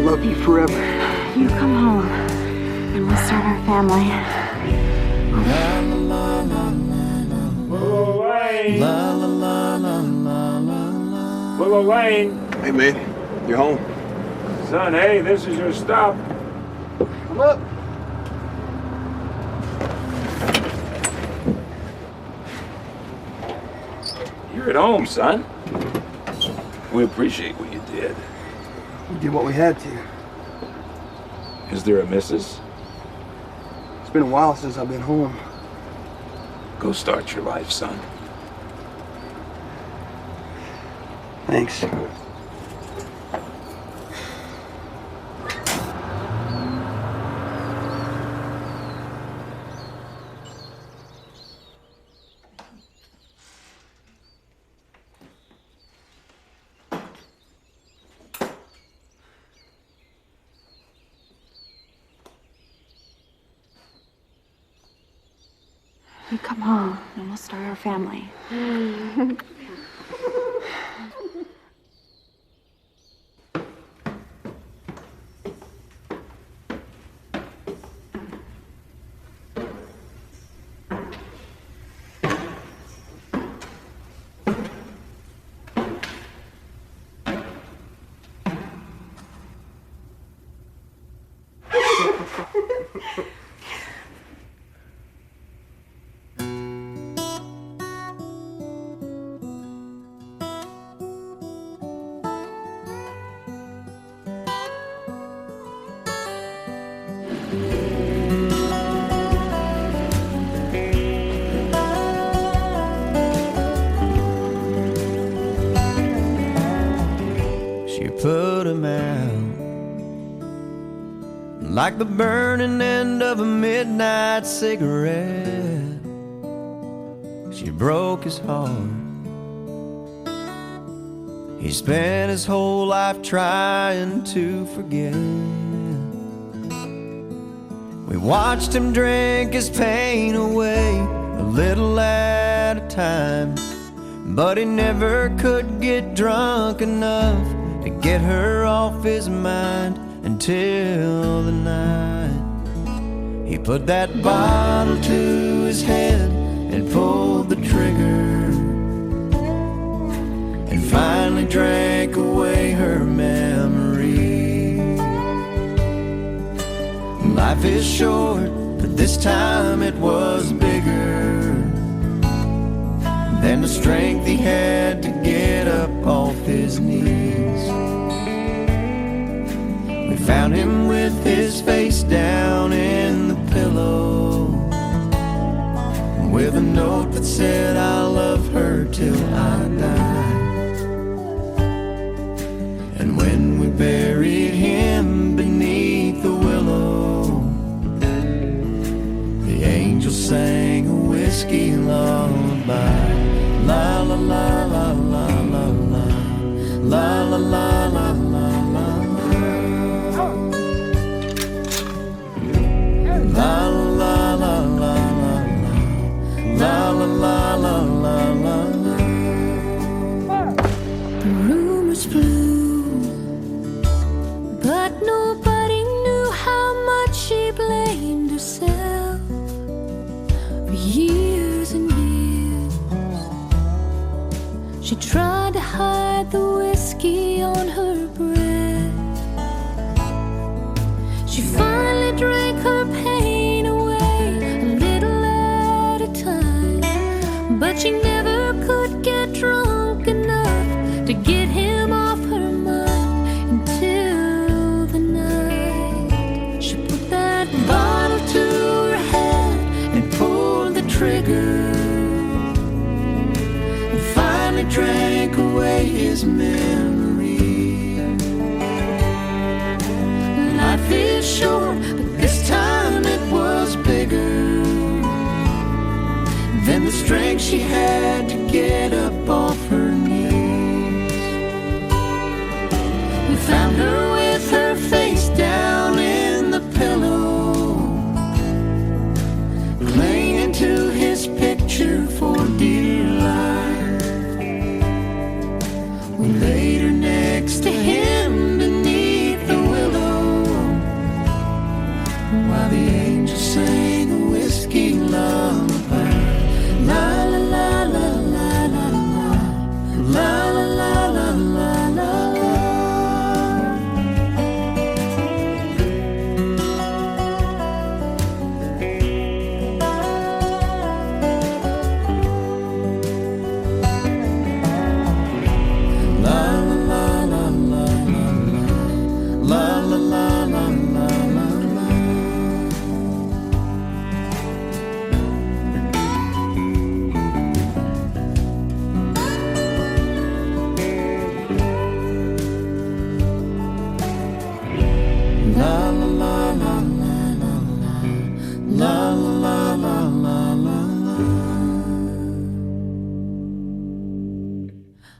love you forever. You come home, and we'll start our family. Whoa, Wayne! Whoa, Wayne! Hey, man, you're home. Son, hey, this is your stop. Come up. You're at home, son. We appreciate what you did. We did what we had to. Is there a missus? It's been a while since I've been home. Go start your life, son. Thanks. You come home, and we'll start our family. She put him out like the burning end of a midnight cigarette. She broke his heart. He spent his whole life trying to forget. We watched him drink his pain away, a little at a time, but he never could get drunk enough to get her off his mind until the night he put that bottle to his head and pulled the trigger and finally drank away her memory. Life is short, but this time it was bigger than the strength he had to get up off his knees. We found him with his face down in the pillow, with a note that said, "I'll love her till I die." And when we buried him beneath the willow, the angel sang a whiskey lullaby. La la la la la la la, la la la la la la, la la la la la, la la la la la la. The rumors flew, but nobody knew how much she blamed herself for years and years. She tried to hide the whiskey on her breath. She finally drank her pain away, a little at a time, but she never could get drunk enough to get him off her mind until the night she put that bottle to her head and pulled the trigger and finally drank away his memory. Life is short, but this time it was bigger than the strength she had to get up off her knees. We found her with her face down in the pillow, clinging to his picture for dear life. We laid her next to him beneath the willow,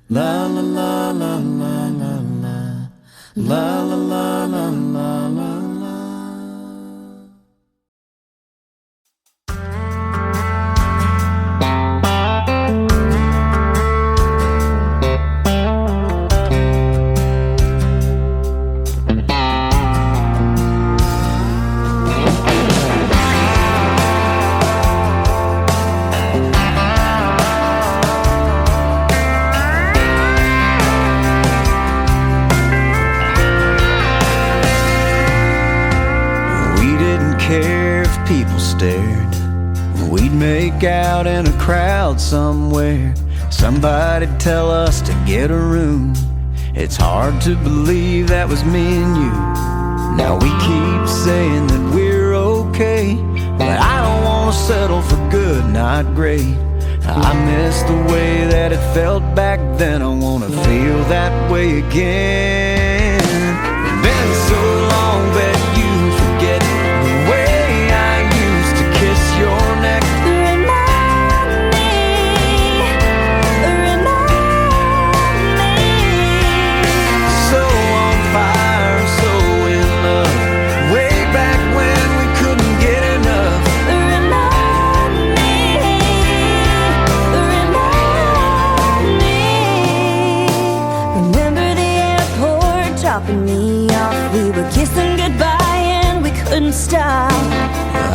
La la la la la la la. La la la la la la la. Care if people stared. We'd make out in a crowd somewhere. Somebody'd tell us to get a room. It's hard to believe that was me and you. Now we keep saying that we're okay, but I don't want to settle for good, not great. I miss the way that it felt back then. I want to feel that way again. It's been so long that you forget the way I used to kiss your neck. Remind me. So on fire, so in love, way back when we couldn't get enough. Remind me. Remember the airport dropping me off. We were kissing goodbye and we couldn't stop.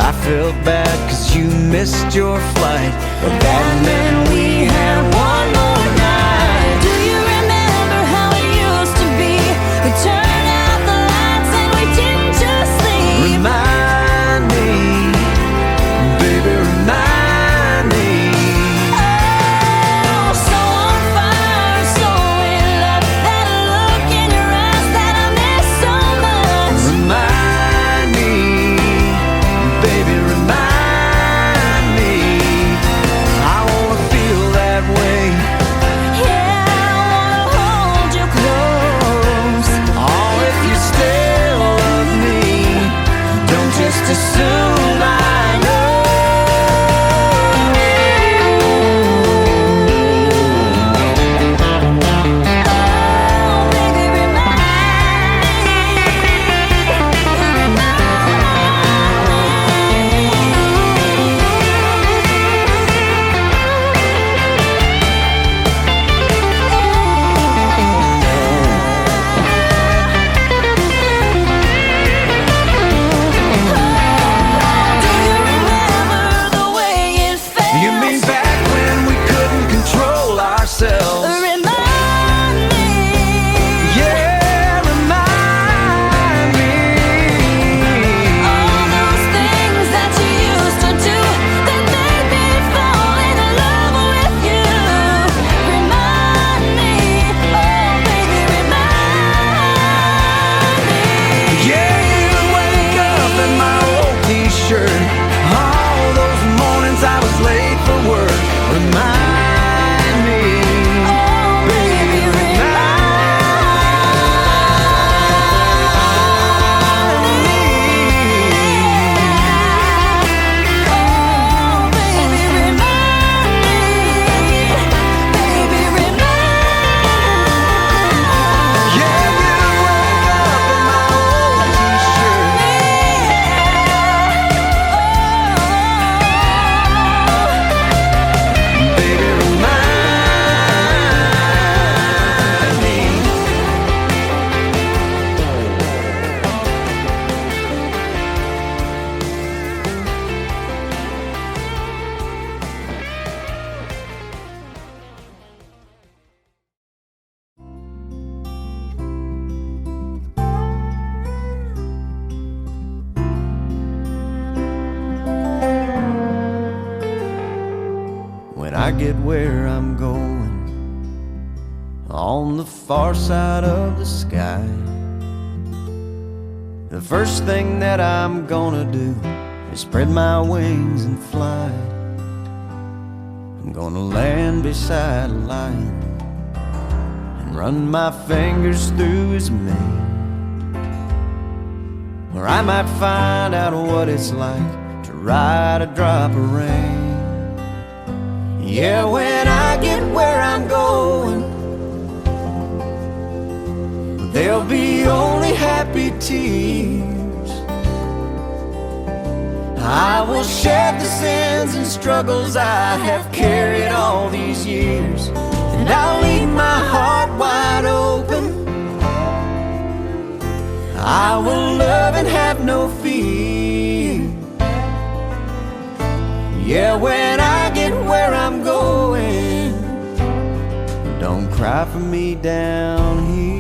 I felt bad 'cause you missed your flight, but that meant we had one more night. Do you remember how it used to be? We turned out the lights and we didn't just sleep. Remind me, baby, remind me. Oh, so on fire, so in love. That look in your eyes that I miss so much. Remind me, baby, remind me. I wanna feel that way. Yeah, I wanna hold you close. Oh, if you still love me, don't just assume I know. Oh, baby, remind me. Do you remember the way it felt? You mean back when we couldn't control ourselves? Remind me. Yeah, remind me. All those things that you used to do that made me fall in love with you. Remind me, oh baby, remind me. Yeah, you wake up in my old t-shirt. All those mornings I was late for work. Remind me, Oh baby, Oh baby, remind me. Baby, remind yeah, you wake up in my old t-shirt. Baby, remind me. When I get where I'm going, on the far side of the sky, the first thing that I'm gonna do is spread my wings and fly. I'm gonna land beside a lion and run my fingers through his mane, where I might find out what it's like to ride a drop of rain. Yeah, when I get where I'm going, there'll be only happy tears. I will shed the sins and struggles I have carried all these years, and I'll leave my heart wide open. I will love and have no fear. Yeah, when I get where I'm going, don't cry for me down here.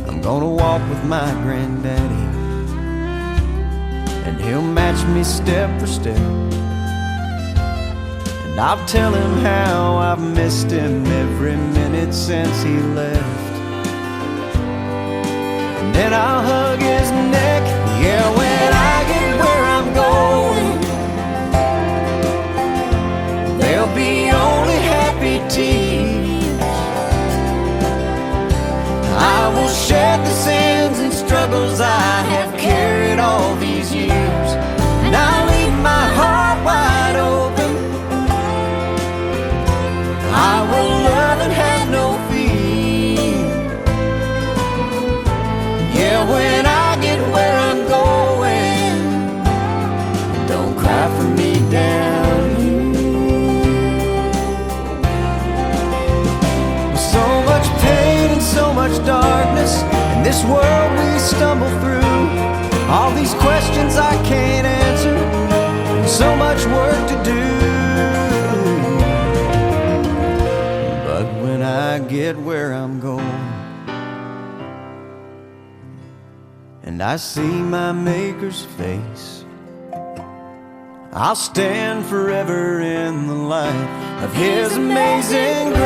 I'm gonna walk with my granddaddy, and he'll match me step for step. And I'll tell him how I've missed him every minute since he left. And then I'll hug his neck. Yeah, when I get where I'm going, there'll be only happy tears. I will shed the sins and struggles I have carried all these years, and I'll leave my heart wide open. I will love and have no fear. Yeah, when I get where I'm going, don't cry for me down here. So much pain and so much darkness in this world we stumble through. All these questions I can't answer, and so much work to do. I get where I'm going, and I see my Maker's face, I'll stand forever in the light of His amazing grace.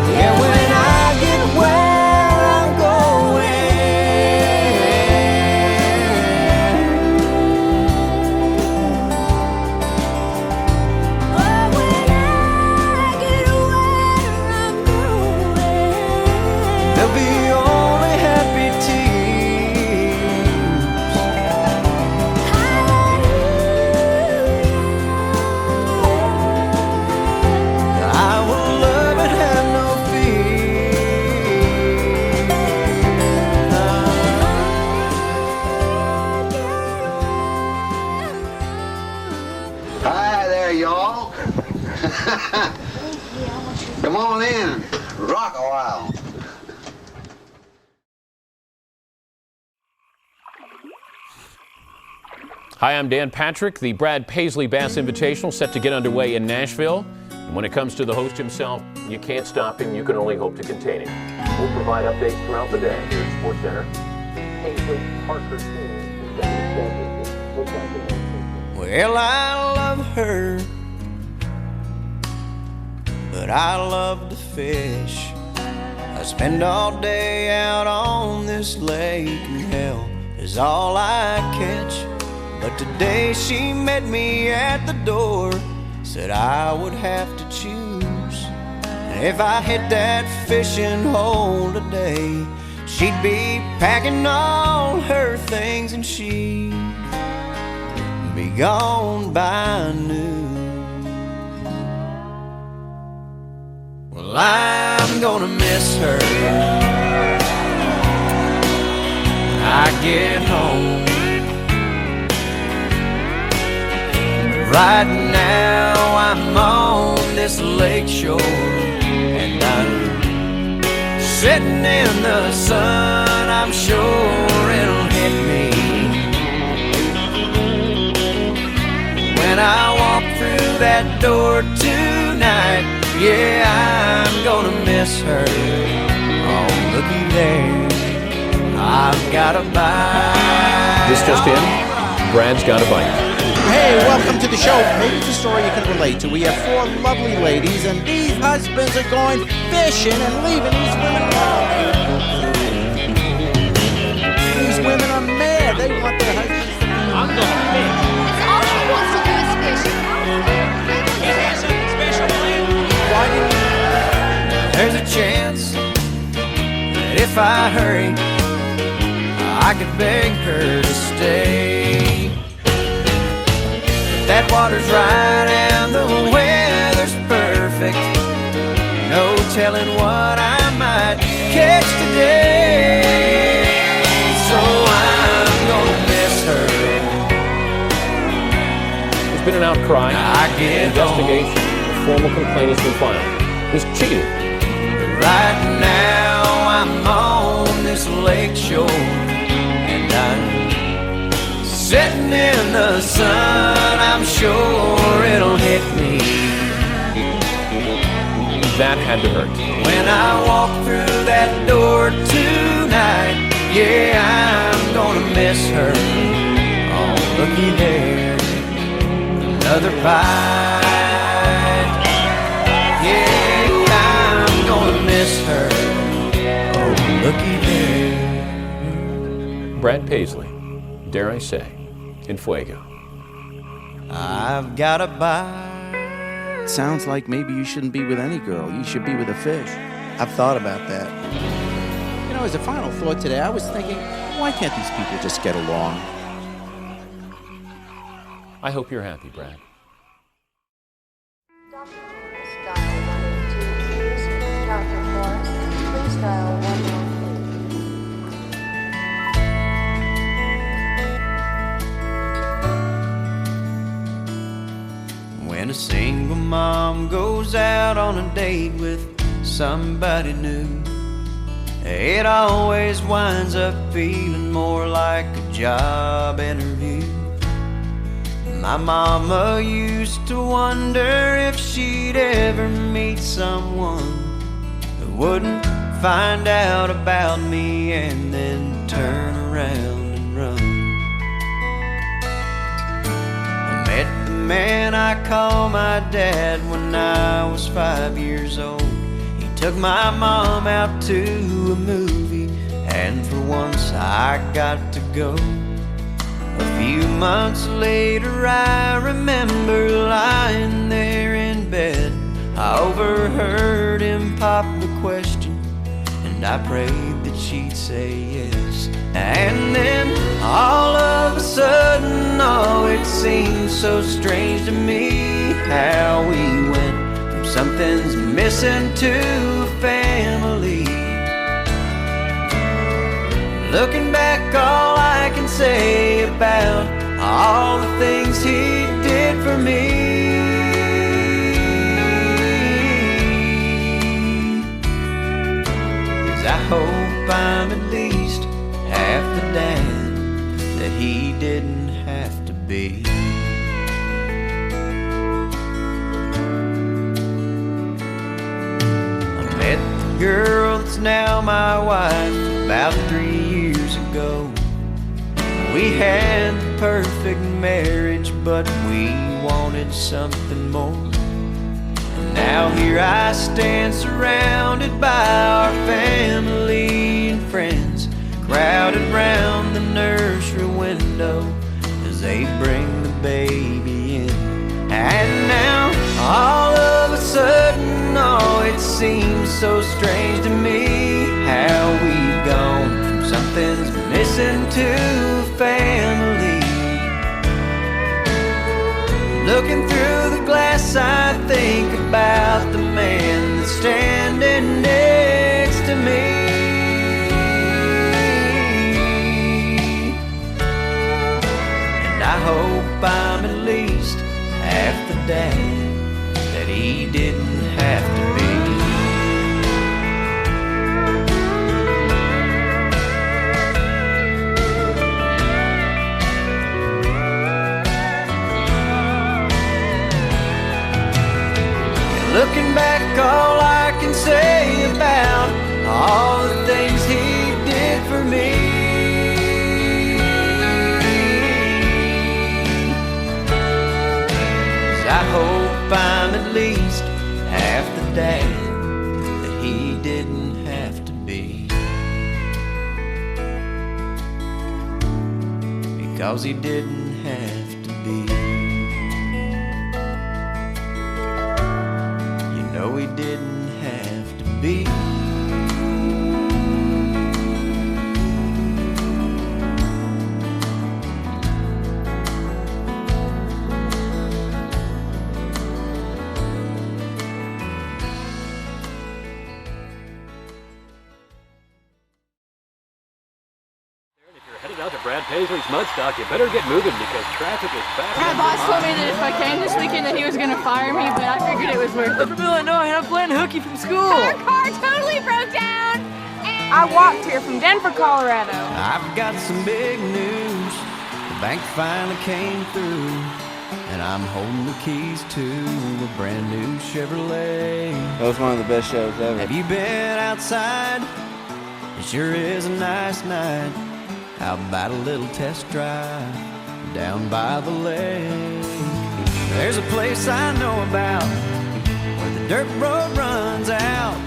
Yeah, when I get where I'm Come on in, rock a while. Hi, I'm Dan Patrick. The Brad Paisley Bass Invitational set to get underway in Nashville. And when it comes to the host himself, you can't stop him. You can only hope to contain him. We'll provide updates throughout the day here at Sports Center. Paisley, Parker, Well, I love her, but I love to fish. I spend all day out on this lake, and hell is all I catch. But today she met me at the door, said I would have to choose. And if I hit that fishing hole today, she'd be packing all her things and she'd be gone by noon. Well, I'm gonna miss her when I get home. Right now I'm on this lake shore, and I'm sitting in the sun. I'm sure it'll hit me when I walk through that door tonight. Yeah, I'm gonna miss her. Oh, looky there, I've got a bite. This just in, Brad's got a bite. Hey, welcome to the show. Maybe it's a story you can relate to. We have 4 lovely ladies, and these husbands are going fishing and leaving these women alone. These women are mad. They want their husbands to be. I'm going to fish. All she wants to do is fish. Is there something special, man? Why didn't you? There's a chance that if I hurry, I could beg her to stay. That water's right and the There's been an outcry. I get Investigation. A formal complaint has been filed. He's cheating. Right now I'm on this lake shore, and I'm sitting in the sun. I'm sure it'll hit me That had to hurt. when I walk through that door tonight. Yeah, I'm gonna miss her. Oh, looky there, another bite. Yeah, I'm gonna miss her. Oh, looky there. Brad Paisley, dare I say, in Fuego. I've got a bite. Sounds like maybe you shouldn't be with any girl. You should be with a fish. I've thought about that. You know, as a final thought today, I was thinking, why can't these people just get along? I hope you're happy, Brad. Dr. Morris, dial 182. This is Dr. Morris. Please dial 118. When a single mom goes out on a date with somebody new, it always winds up feeling more like a job interview. My mama used to wonder if she'd ever meet someone who wouldn't find out about me and then turn around and run. I met the man I call my dad when I was 5 years old. He took my mom out to a movie, and for once I got to go. A few months later I remember lying there in bed. I overheard him pop the question, and I prayed that she'd say yes. And then all of a sudden, oh, it seemed so strange to me how we went from something's missing to a family. Looking back, all I can say about all the things he did for me is I hope I'm at least half the dad that he didn't have to be. I met the girl that's now my wife about 3 years ago. We had the perfect marriage, but we wanted something more. And now here I stand surrounded by our family and friends, crowded round the nursery window as they bring the baby in. And now all of a sudden, oh, it seems so strange to me how we've gone from something's missing to a family. Looking through the glass, I think about the man that's standing next to me. And I hope I'm at least half the dad that he didn't have to be. Looking back, all I can say about all the things he did for me is I hope I'm at least half the dad that he didn't have to be, because he didn't have to be. No, he didn't have to be. Headed out to Brad Paisley. Paisley's Mudstock, you better get moving because traffic is back. My boss told me that if I came this weekend that he was gonna fire me, but I figured it was worth it. I'm from Illinois and I'm playing hooky from school. Our car totally broke down. I walked here from Denver, Colorado. I've got some big news. The bank finally came through, and I'm holding the keys to a brand new Chevrolet. That was one of the best shows ever. Have you been outside? It sure is a nice night. How about a little test drive down by the lake? There's a place I know about where the dirt road runs out.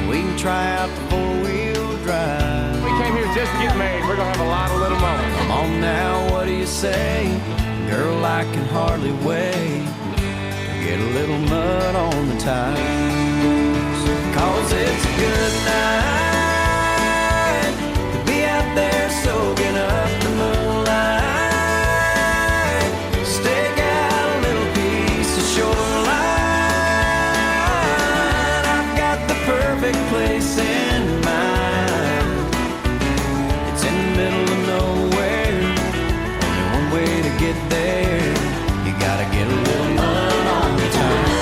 We can try out the four-wheel drive. We came here just to get married. We're gonna have a lot of little moments. Come on now, what do you say? Girl, I can hardly wait to get a little mud on the tires. 'Cause it's a good night to be out there soaking up the moonlight. Stake out a little piece of shoreline. I've got the perfect place in mind. It's in the middle of nowhere. Only one way to get there. You gotta get a little mud on the tires.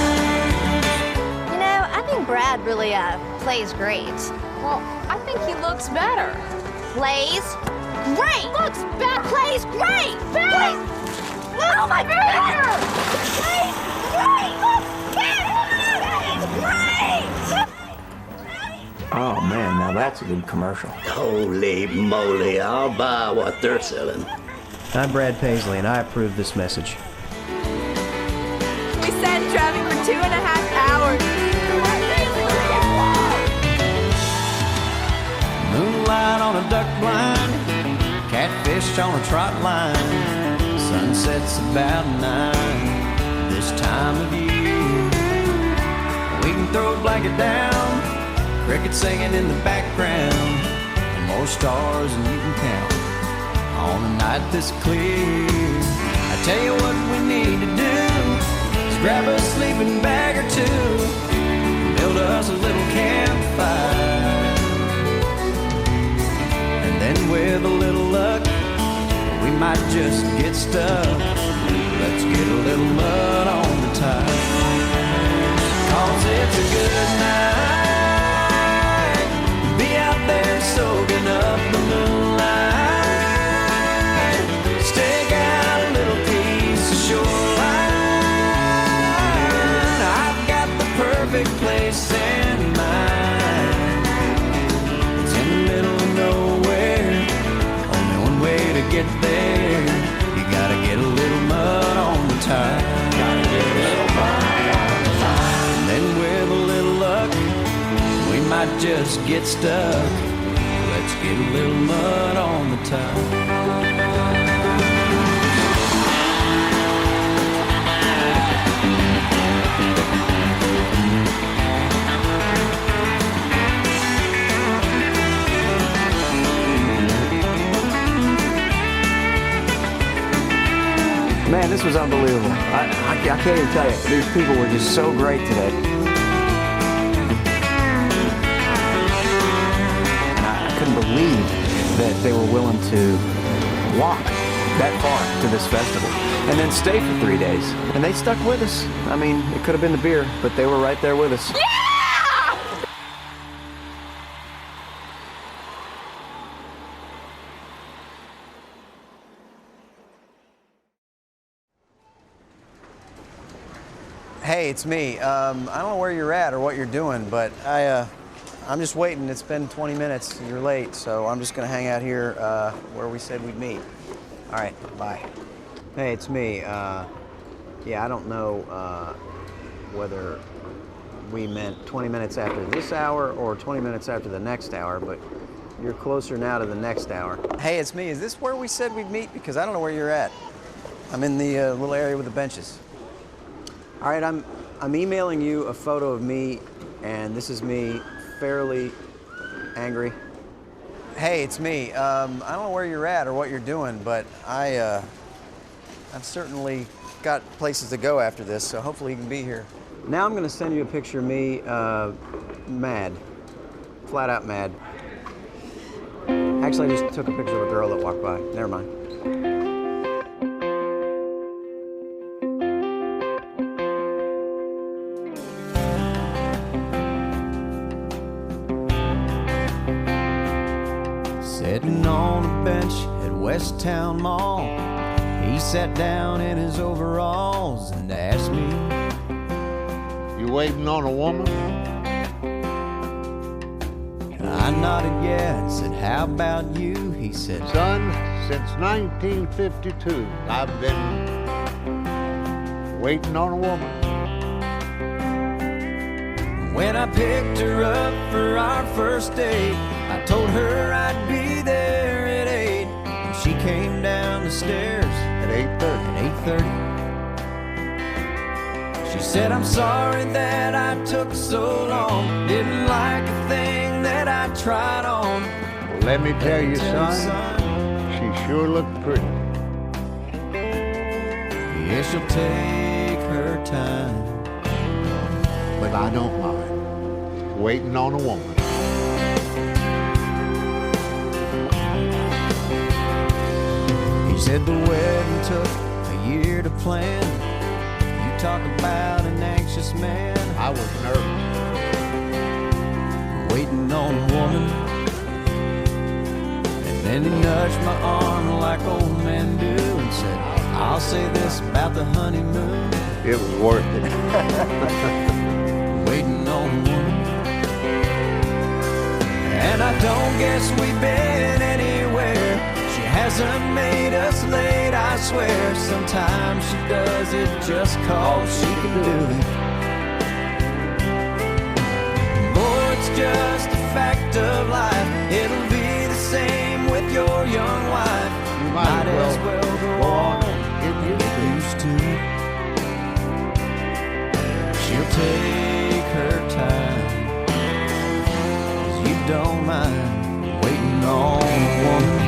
You know, I think Brad really plays great. Well, I think he looks better. Plays great. Looks better. Plays great. Plays. Oh my God. Plays great. Looks better. Plays great. Oh man, now that's a good commercial. Holy moly, I'll buy what they're selling. I'm Brad Paisley, and I approve this message. We sat driving for 2.5 hours. Moonlight on a duck blind, catfish on a trot line. Sunset's about 9 this time of year. We can throw a blanket down, crickets singing in the background, and more stars than you can count on a night this clear. I tell you what we need to do is grab a sleeping bag or two, build us a little campfire. And then with a little luck, we might just get stuck. Let's get a little mud on the tires. 'Cause it's a good night to be out there soaking up the moonlight. Stake out a little piece of shoreline. I've got the perfect place in mind. It's in the middle of nowhere. Only one way to get there. You gotta get a little mud on the tire. Gotta get a little mud on the tire. And then with a little luck, we might just get stuck. Let's get a little mud on the tire. Man, this was unbelievable. I can't even tell you. These people were just so great today. And I couldn't believe that they were willing to walk that far to this festival and then stay for 3 days. And they stuck with us. I mean, it could have been the beer, but they were right there with us. Yeah! Hey, it's me. I don't know where you're at or what you're doing, but I'm just waiting. It's been 20 minutes and you're late, so I'm just gonna hang out here where we said we'd meet. All right, bye. Hey, it's me. Yeah, I don't know whether we meant 20 minutes after this hour or 20 minutes after the next hour, but you're closer now to the next hour. Hey, it's me. Is this where we said we'd meet? Because I don't know where you're at. I'm in the little area with the benches. All right, I'm emailing you a photo of me, and this is me fairly angry. Hey, it's me. I don't know where you're at or what you're doing, but I've certainly got places to go after this, so hopefully you can be here. Now I'm going to send you a picture of me mad, flat out mad. Actually, I just took a picture of a girl that walked by. Never mind. bench at West Town Mall. He sat down in his overalls and asked me, "You waiting on a woman?" I nodded yeah and said, "How about you?" He said, "Son, since 1952, I've been waiting on a woman." When I picked her up for our first date, I told her I'd be there at 8, and she came down the stairs at 8:30. She said, "I'm sorry that I took so long. Didn't like a thing that I tried on." Well, let me tell you, son, she sure looked pretty. Yeah, she'll take her time, but I don't mind waiting on a woman. He said the wedding took a year to plan. You talk about an anxious man. I was nervous. Waiting on a woman. And then he nudged my arm like old men do and said, "I'll say this about the honeymoon. It was worth it." Waiting on a woman. And I don't guess we've been anywhere. She hasn't made us late, I swear. Sometimes she does it just 'cause she can do it. Boy, it's just a fact of life. It'll be the same with your young wife. You might as well go on get used to it. She'll take her time, 'cause you don't mind waiting on a woman.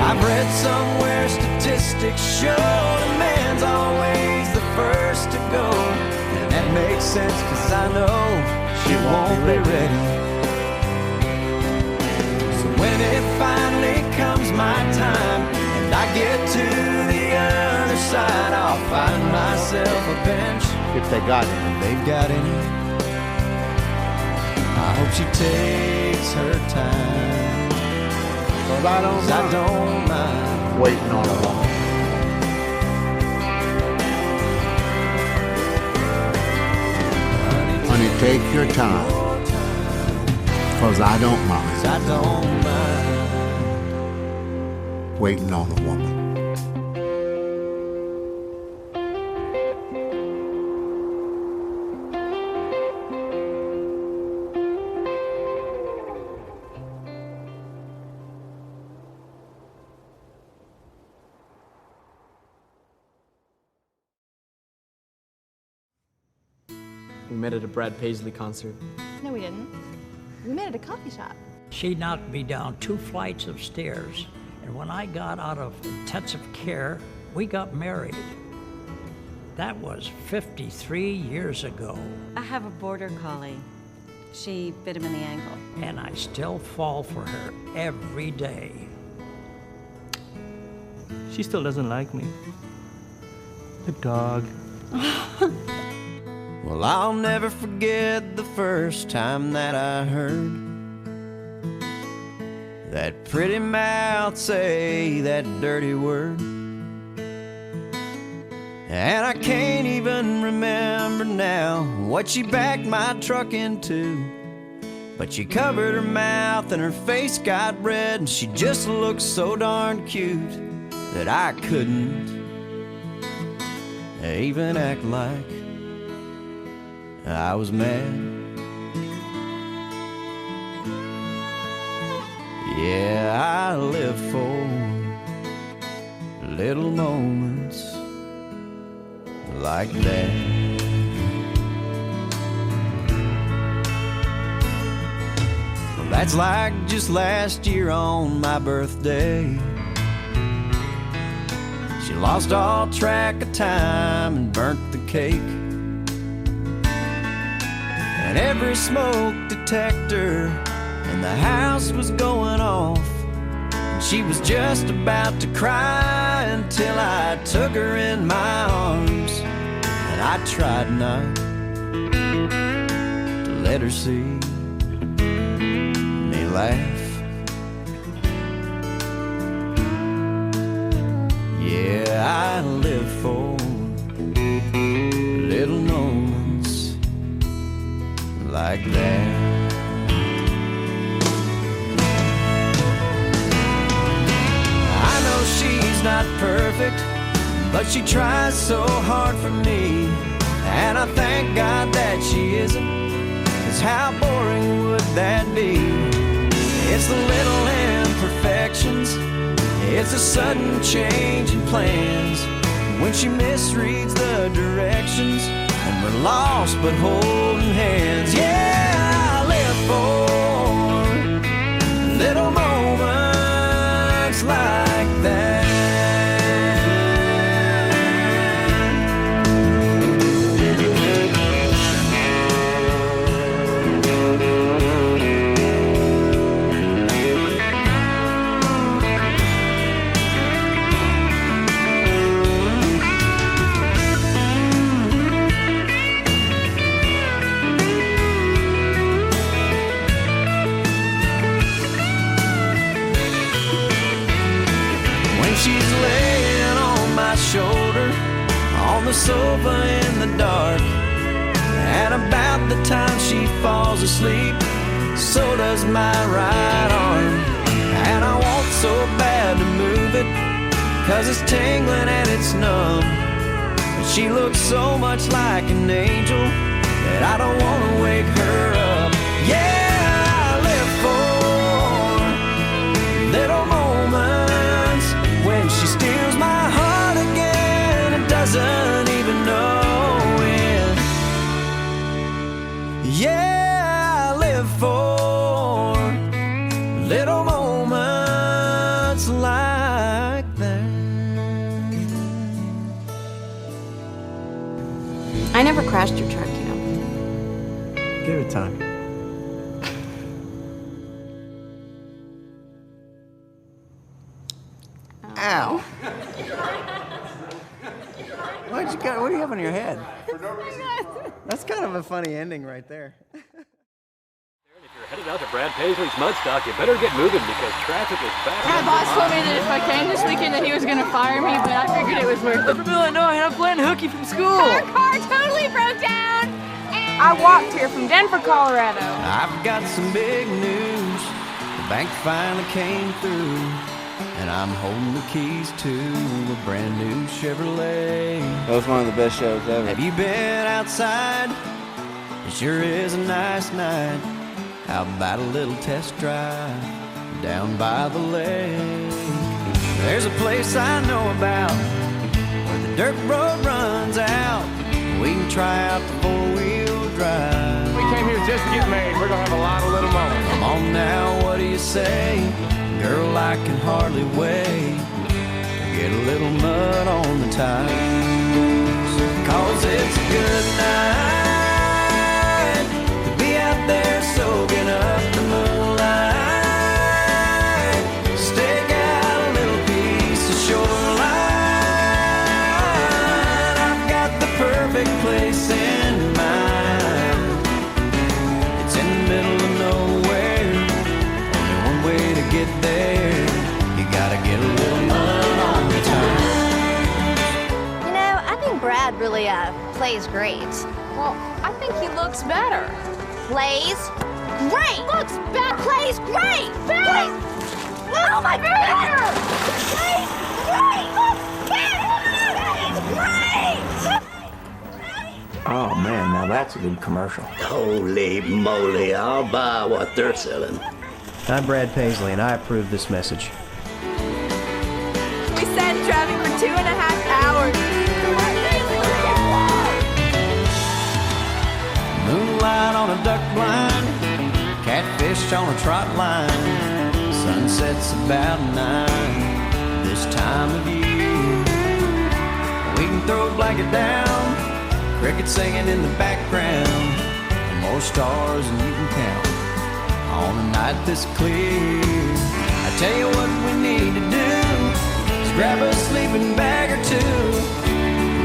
I've read somewhere statistics show the man's always the first to go. And that makes sense 'cause I know she won't be ready. So when it finally comes my time and I get to the other side, I'll find myself a bench. If they got it. If they've got any. I hope she takes her time. But I don't mind waiting on a woman. Honey, take your time, 'cause I don't mind waiting on a woman. We met at a Brad Paisley concert. No, we didn't. We met at a coffee shop. She knocked me down 2 flights of stairs, and when I got out of intensive care, we got married. That was 53 years ago, I have a border collie. She bit him in the ankle. and I still fall for her every day. She still doesn't like me. The dog. Well, I'll never forget the first time that I heard that pretty mouth say that dirty word. And I can't even remember now what she backed my truck into, but she covered her mouth and her face got red, and she just looked so darn cute that I couldn't even act like I was mad. Yeah, I live for little moments like that. Well, that's like just last year on my birthday. She lost all track of time and burnt the cake. And every smoke detector in the house was going off. And she was just about to cry until I took her in my arms. And I tried not to let her see me laugh. Yeah, I live for little moments like that. I know she's not perfect, but she tries so hard for me. And I thank God that she isn't, 'cause how boring would that be? It's the little imperfections, it's a sudden change in plans, when she misreads the directions and we're lost but holding hands. Yeah, I live for little moments like that. She's laying on my shoulder on the sofa in the dark, and about the time she falls asleep, so does my right arm. And I want so bad to move it, 'cause it's tingling and it's numb. But she looks so much like an angel that I don't want to wake her up. Yeah, I live for little moments when she steals my heart again and doesn't even know it. Yeah, I live for little moments like that. I never crashed your truck, you know. Give it time. Ow. What do you have on your head? That's kind of a funny ending right there. If you're headed out to Brad Paisley's Mudstock, you better get moving because traffic is back. My boss told me that if I came this weekend that he was going to fire me, but I figured it was worth it. From Illinois, and I'm playing hooky from school. Our car totally broke down. I walked here from Denver, Colorado. I've got some big news. The bank finally came through, and I'm holding the keys to a brand new Chevrolet. That was one of the best shows ever. Have you been outside? It sure is a nice night. How about a little test drive down by the lake? There's a place I know about where the dirt road runs out. We can try out the four-wheel drive. We came here just to get made. We're gonna have a lot of little moments. Come on now, what do you say? Girl, I can hardly wait to get a little mud on the tires. 'Cause it's a good night to be out there soaking up the moonlight. Stake out a little piece of shoreline. I've got the perfect place in mind. It's in the middle of nowhere. Only one way to get there. You gotta get a little mud on the tires. You know, I think Brad really plays great. Well, I think he looks better. Plays great. Looks bad. Plays great. Plays. Oh my God! Plays great. Looks bad. Plays great. Oh man, now that's a good commercial. Holy moly, I'll buy what they're selling. I'm Brad Paisley, and I approve this message. We sat in traffic for 2.5 hours. Moonlight on a duck blind, catfish on a trot line. Sunset's about 9 this time of year. throw a blanket down, crickets singing in the background, and more stars than you can count on a night this clear. I tell you what we need to do is grab a sleeping bag or two,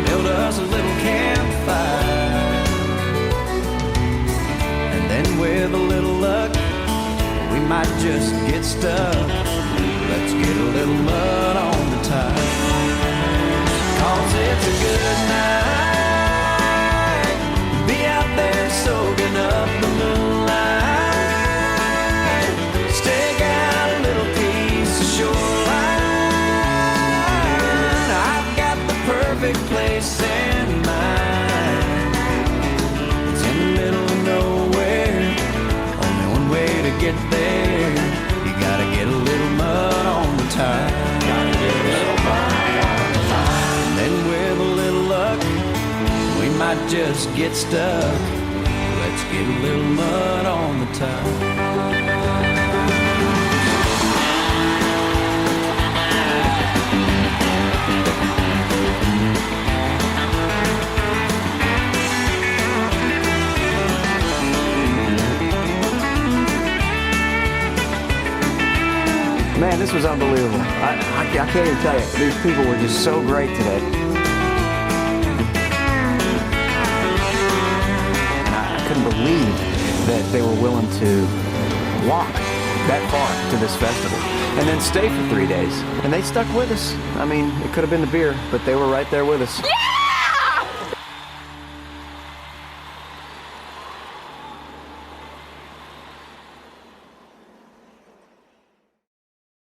build us a little campfire, and then with a little luck, we might just get stuck. Let's get a little mud on the tire, 'cause it's a good night to be out there soaking up the moonlight. Stake out a little piece of shoreline. I've got the perfect place in mind. It's in the middle of nowhere, only one way to get there. You gotta get a little mud on the tire. Gotta get a little mud on the tire. And then with a little luck, we might just get stuck. Let's get a little mud on the tire. Man, this was unbelievable. I can't even tell you. These people were just so great today. I couldn't believe that they were willing to walk that far to this festival and then stay for 3 days. And they stuck with us. I mean, it could have been the beer, but they were right there with us. Yeah!